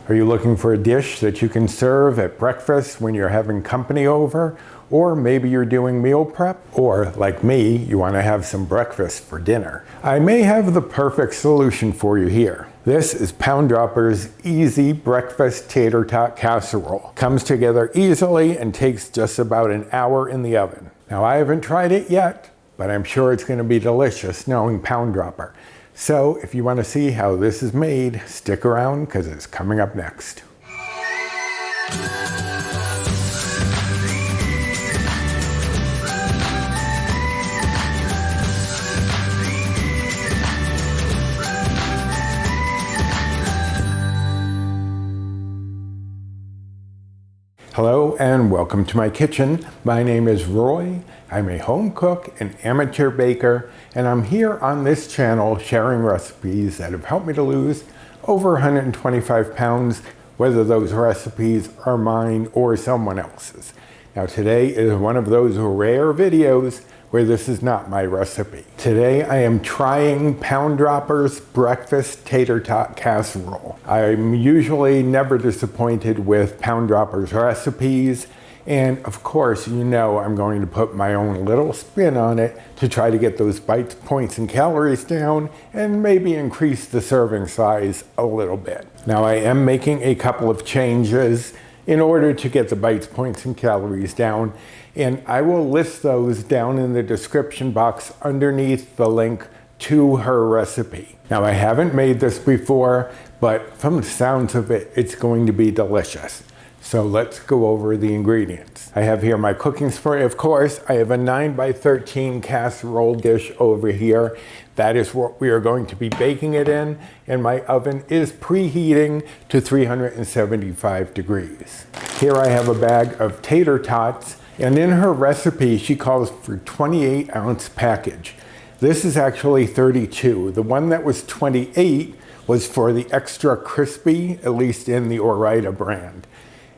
Are you looking for a dish that you can serve at breakfast when you're having company over? Or maybe you're doing meal prep? Or, like me, you want to have some breakfast for dinner? I may have the perfect solution for you here. This is Pound Dropper's Easy Breakfast Tater Tot Casserole. Comes together easily and takes just about an hour in the oven. Now, I haven't tried it yet, but I'm sure it's going to be delicious knowing Pound Dropper. So if you want to see how this is made, stick around because it's coming up next. Hello and welcome to my kitchen. My name is Roy. I'm a home cook and amateur baker, and I'm here on this channel sharing recipes that have helped me to lose over 125 pounds, whether those recipes are mine or someone else's. Now today is one of those rare videos where this is not my recipe. Today I am trying Pound Dropper's Breakfast Tater Tot Casserole. I'm usually never disappointed with Pound Dropper's recipes, and of course, you know I'm going to put my own little spin on it to try to get those bites, points, and calories down and maybe increase the serving size a little bit. Now I am making a couple of changes in order to get the bites, points, and calories down, and I will list those down in the description box underneath the link to her recipe. Now I haven't made this before, but from the sounds of it, it's going to be delicious. So let's go over the ingredients. I have here my cooking spray, of course. I have a 9x13 casserole dish over here. That is what we are going to be baking it in, and my oven is preheating to 375 degrees. Here I have a bag of tater tots, and in her recipe she calls for 28-ounce package. This is actually 32. The one that was 28 was for the extra crispy, at least in the Ore-Ida brand.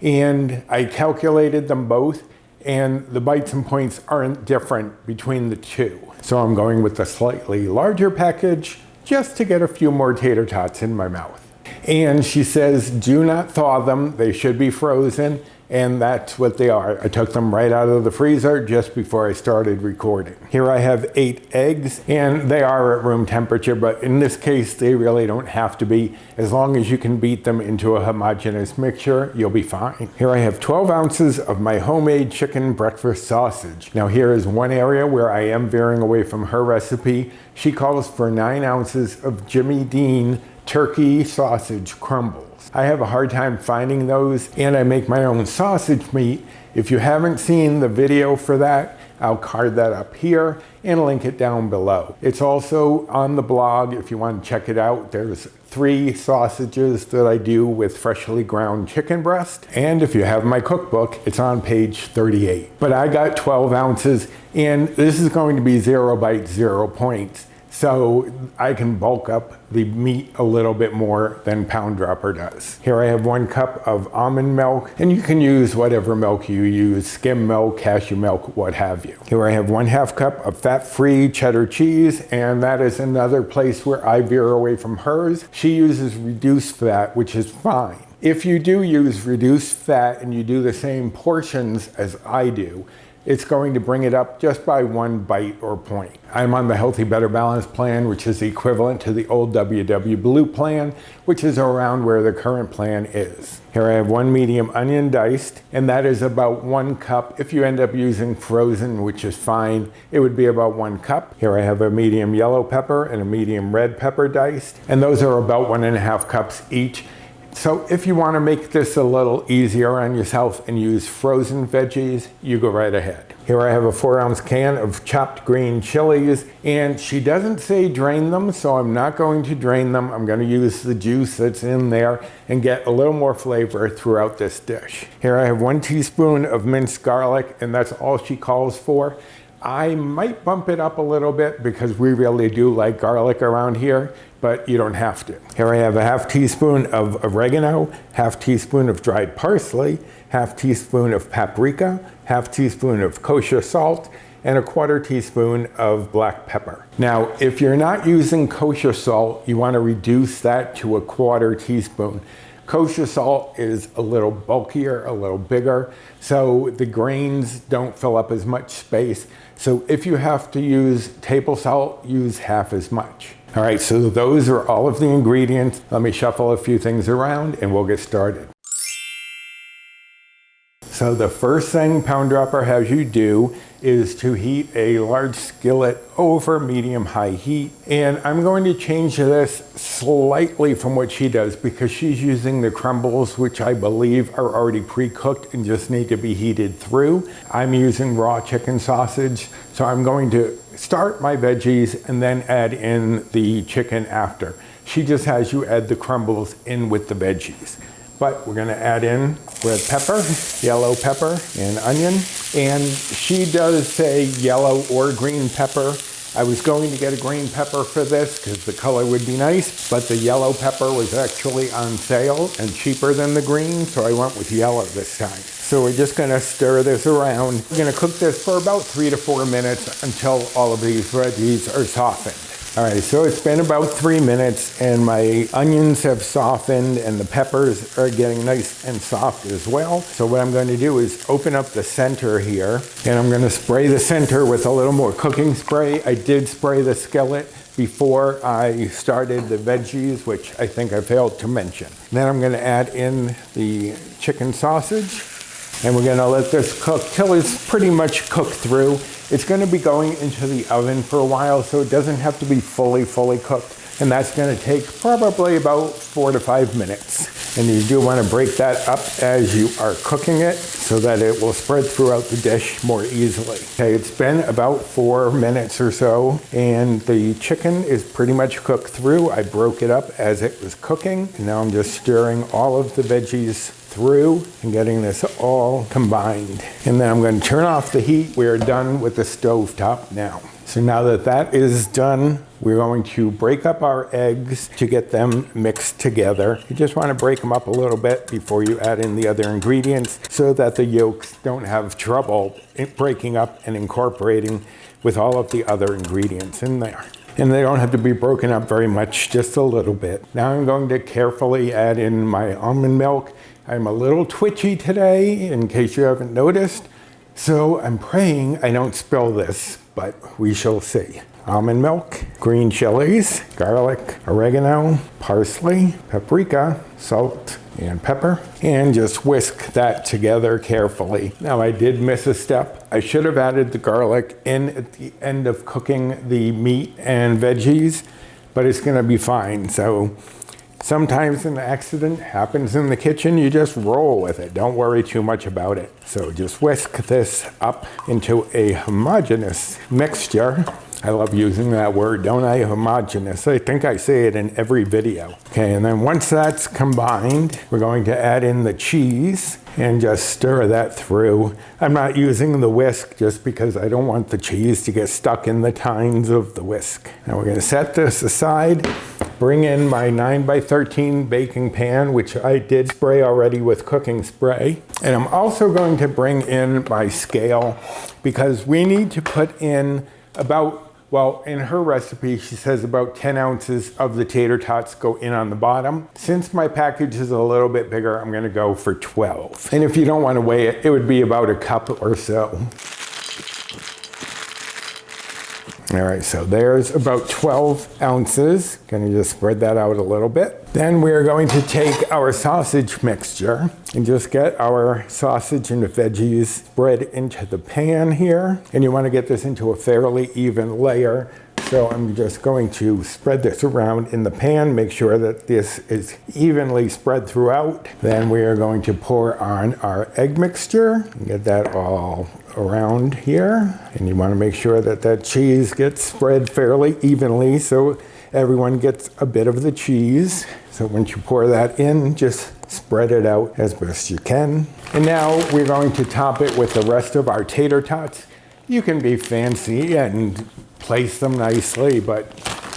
And I calculated them both, and the bites and points aren't different between the two. So I'm going with the slightly larger package just to get a few more tater tots in my mouth. And she says, do not thaw them, they should be frozen, and that's what they are. I took them right out of the freezer just before I started recording. Here I have 8 eggs, and they are at room temperature, but in this case, they really don't have to be. As long as you can beat them into a homogeneous mixture, you'll be fine. Here I have 12 ounces of my homemade chicken breakfast sausage. Now here is one area where I am veering away from her recipe. She calls for 9 ounces of Jimmy Dean turkey sausage crumbles. I have a hard time finding those, and I make my own sausage meat. If you haven't seen the video for that, I'll card that up here and link it down below. It's also on the blog if you want to check it out. There's 3 sausages that I do with freshly ground chicken breast, and if you have my cookbook, it's on page 38. But I got 12 ounces, and this is going to be 0 bites, 0 points. So I can bulk up the meat a little bit more than Pound Dropper does. Here I have 1 cup of almond milk, and you can use whatever milk you use, skim milk, cashew milk, what have you. Here I have 1/2 cup of fat-free cheddar cheese, and that is another place where I veer away from hers. She uses reduced fat, which is fine. If you do use reduced fat and you do the same portions as I do, it's going to bring it up just by 1 bite or point. I'm on the Healthy Better Balance plan, which is equivalent to the old WW Blue plan, which is around where the current plan is. Here I have 1 medium onion diced, and that is about 1 cup. If you end up using frozen, which is fine, it would be about 1 cup. Here I have a medium yellow pepper and a medium red pepper diced, and those are about 1.5 cups each. So if you want to make this a little easier on yourself and use frozen veggies, you go right ahead. Here I have a 4-ounce can of chopped green chilies, and she doesn't say drain them, so I'm not going to drain them. I'm going to use the juice that's in there and get a little more flavor throughout this dish. Here I have 1 teaspoon of minced garlic, and that's all she calls for. I might bump it up a little bit because we really do like garlic around here, but you don't have to. Here I have a 1/2 teaspoon of oregano, 1/2 teaspoon of dried parsley, 1/2 teaspoon of paprika, 1/2 teaspoon of kosher salt, and 1/4 teaspoon of black pepper. Now, if you're not using kosher salt, you want to reduce that to 1/4 teaspoon. Kosher salt is a little bulkier, a little bigger, so the grains don't fill up as much space. So if you have to use table salt, use half as much. All right, so those are all of the ingredients. Let me shuffle a few things around and we'll get started. So the first thing Pound Dropper has you do is to heat a large skillet over medium-high heat. And I'm going to change this slightly from what she does because she's using the crumbles, which I believe are already pre-cooked and just need to be heated through. I'm using raw chicken sausage, so I'm going to start my veggies and then add in the chicken after. She just has you add the crumbles in with the veggies. But we're gonna add in red pepper, yellow pepper, and onion. And she does say yellow or green pepper. I was going to get a green pepper for this because the color would be nice, but the yellow pepper was actually on sale and cheaper than the green, so I went with yellow this time. So we're just gonna stir this around. We're gonna cook this for about 3 to 4 minutes until all of these veggies are softened. All right, so it's been about 3 minutes and my onions have softened and the peppers are getting nice and soft as well. So what I'm going to do is open up the center here and I'm going to spray the center with a little more cooking spray. I did spray the skillet before I started the veggies, which I think I failed to mention. Then I'm going to add in the chicken sausage and we're going to let this cook till it's pretty much cooked through. It's going to be going into the oven for a while, so it doesn't have to be fully cooked. And that's going to take probably about 4 to 5 minutes. And you do want to break that up as you are cooking it so that it will spread throughout the dish more easily. Okay, it's been about 4 minutes or so, and the chicken is pretty much cooked through. I broke it up as it was cooking. And now I'm just stirring all of the veggies through and getting this all combined. And then I'm going to turn off the heat. We're done with the stovetop now. So now that that is done, we're going to break up our eggs to get them mixed together. You just want to break them up a little bit before you add in the other ingredients so that the yolks don't have trouble breaking up and incorporating with all of the other ingredients in there. And they don't have to be broken up very much, just a little bit. Now I'm going to carefully add in my almond milk. I'm a little twitchy today, in case you haven't noticed. So I'm praying I don't spill this, but we shall see. Almond milk, green chilies, garlic, oregano, parsley, paprika, salt, and pepper. And just whisk that together carefully. Now I did miss a step. I should have added the garlic in at the end of cooking the meat and veggies, but it's gonna be fine. So sometimes an accident happens in the kitchen, you just roll with it. Don't worry too much about it. So just whisk this up into a homogeneous mixture. I love using that word, don't I? Homogeneous. I think I say it in every video. Okay, and then once that's combined, we're going to add in the cheese and just stir that through. I'm not using the whisk just because I don't want the cheese to get stuck in the tines of the whisk. Now we're going to set this aside. Bring in my 9x13 baking pan, which I did spray already with cooking spray. And I'm also going to bring in my scale because we need to put in about, well, in her recipe, she says about 10 ounces of the tater tots go in on the bottom. Since my package is a little bit bigger, I'm gonna go for 12. And if you don't wanna weigh it, it would be about a cup or so. All right, so there's about 12 ounces. Gonna just spread that out a little bit. Then we're going to take our sausage mixture and just get our sausage and veggies spread into the pan here. And you wanna get this into a fairly even layer. So I'm just going to spread this around in the pan, make sure that this is evenly spread throughout. Then we are going to pour on our egg mixture and get that all around here. And you want to make sure that that cheese gets spread fairly evenly so everyone gets a bit of the cheese. So once you pour that in, just spread it out as best you can. And now we're going to top it with the rest of our tater tots. You can be fancy and place them nicely, but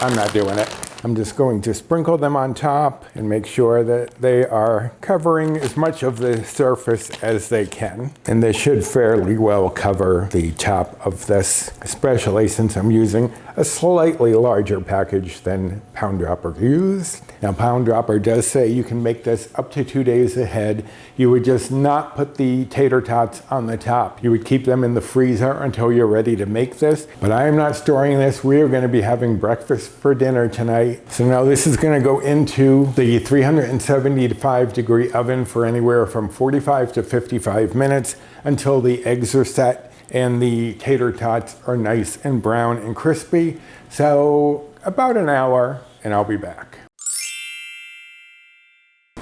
I'm not doing it. I'm just going to sprinkle them on top and make sure that they are covering as much of the surface as they can. And they should fairly well cover the top of this, especially since I'm using a slightly larger package than Pound Dropper used. Now, Pound Dropper does say you can make this up to 2 days ahead. You would just not put the tater tots on the top. You would keep them in the freezer until you're ready to make this. But I am not storing this. We are going to be having breakfast for dinner tonight. So now this is going to go into the 375-degree oven for anywhere from 45 to 55 minutes until the eggs are set and the tater tots are nice and brown and crispy. So about an hour and I'll be back.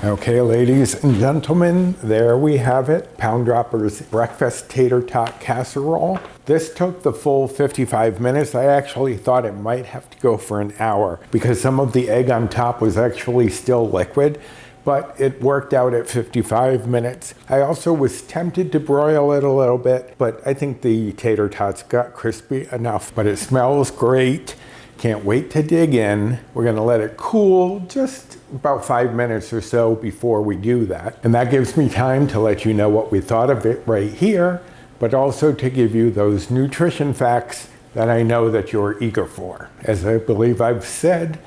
Okay, ladies and gentlemen, there we have it. Pound Dropper's Breakfast Tater Tot Casserole. This took the full 55 minutes. I actually thought it might have to go for an hour because some of the egg on top was actually still liquid, but it worked out at 55 minutes. I also was tempted to broil it a little bit, but I think the tater tots got crispy enough, but it smells great. Can't wait to dig in. We're gonna let it cool just about 5 minutes or so before we do that. And that gives me time to let you know what we thought of it right here, but also to give you those nutrition facts that I know that you're eager for. As I believe I've said,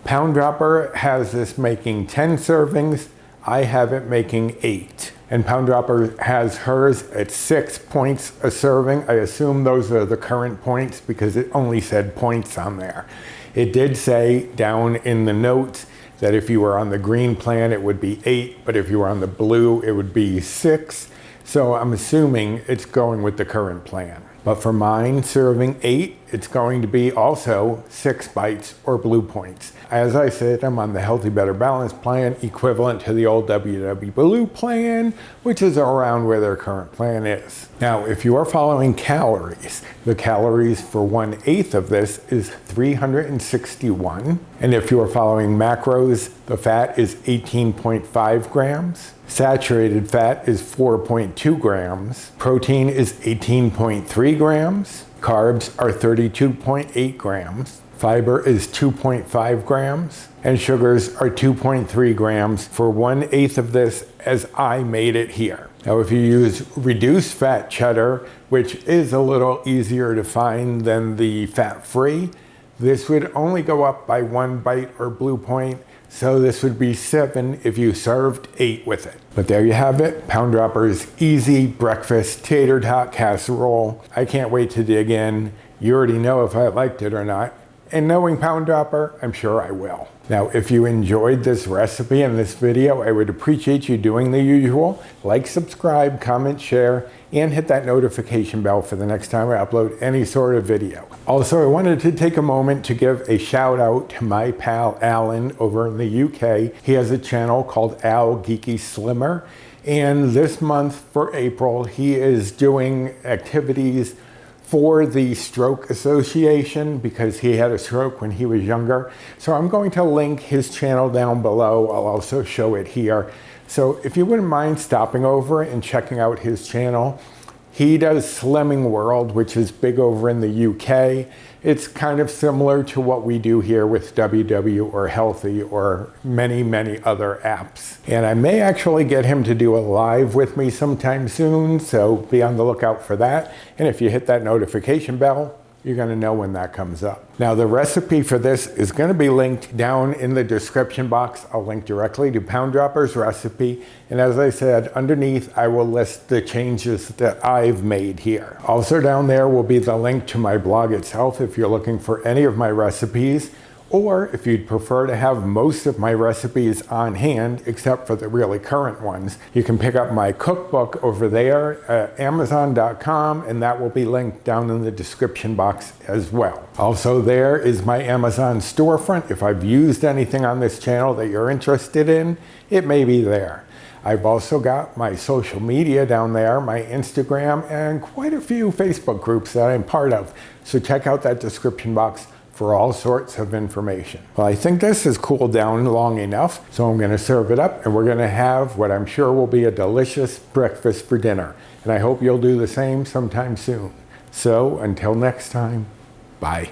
Pound Dropper has this making 10 servings. I have it making 8. And Pound Dropper has hers at 6 points a serving. I assume those are the current points because it only said points on there. It did say down in the notes that if you were on the green plan, it would be 8, but if you were on the blue, it would be 6. So I'm assuming it's going with the current plan. But for mine serving 8, it's going to be also 6 bites or blue points. As I said, I'm on the Healthy Better Balanced plan, equivalent to the old WW Blue plan, which is around where their current plan is. Now, if you are following calories, the calories for 1/8 of this is 361. And if you are following macros, the fat is 18.5 grams. Saturated fat is 4.2 grams. Protein is 18.3 grams. Carbs are 32.8 grams. Fiber is 2.5 grams. And sugars are 2.3 grams for 1/8 of this as I made it here. Now, if you use reduced fat cheddar, which is a little easier to find than the fat-free, this would only go up by 1 bite or blue point. So this would be 7 if you served 8 with it. But there you have it, Pound Dropper's easy breakfast tater tot casserole. I can't wait to dig in. You already know if I liked it or not. And knowing Pound Dropper, I'm sure I will. Now, if you enjoyed this recipe and this video, I would appreciate you doing the usual. Like, subscribe, comment, share, and hit that notification bell for the next time I upload any sort of video. Also, I wanted to take a moment to give a shout out to my pal Alan over in the UK. He has a channel called Geeky Slimmer. And this month for April, he is doing activities for the Stroke Association because he had a stroke when he was younger. So I'm going to link his channel down below. I'll also show it here. So if you wouldn't mind stopping over and checking out his channel. He does Slimming World, which is big over in the UK. It's kind of similar to what we do here with WW or Healthy or many, many other apps. And I may actually get him to do a live with me sometime soon, so be on the lookout for that. And if you hit that notification bell, you're going to know when that comes up. Now, the recipe for this is going to be linked down in the description box. I'll link directly to Pound Dropper's recipe. And as I said, underneath, I will list the changes that I've made here. Also down there will be the link to my blog itself if you're looking for any of my recipes, or if you'd prefer to have most of my recipes on hand, except for the really current ones, you can pick up my cookbook over there at Amazon.com, and that will be linked down in the description box as well. Also, there is my Amazon storefront. If I've used anything on this channel that you're interested in, it may be there. I've also got my social media down there, my Instagram, and quite a few Facebook groups that I'm part of. So check out that description box for all sorts of information. Well, I think this has cooled down long enough, so I'm gonna serve it up and we're gonna have what I'm sure will be a delicious breakfast for dinner. And I hope you'll do the same sometime soon. So until next time, bye.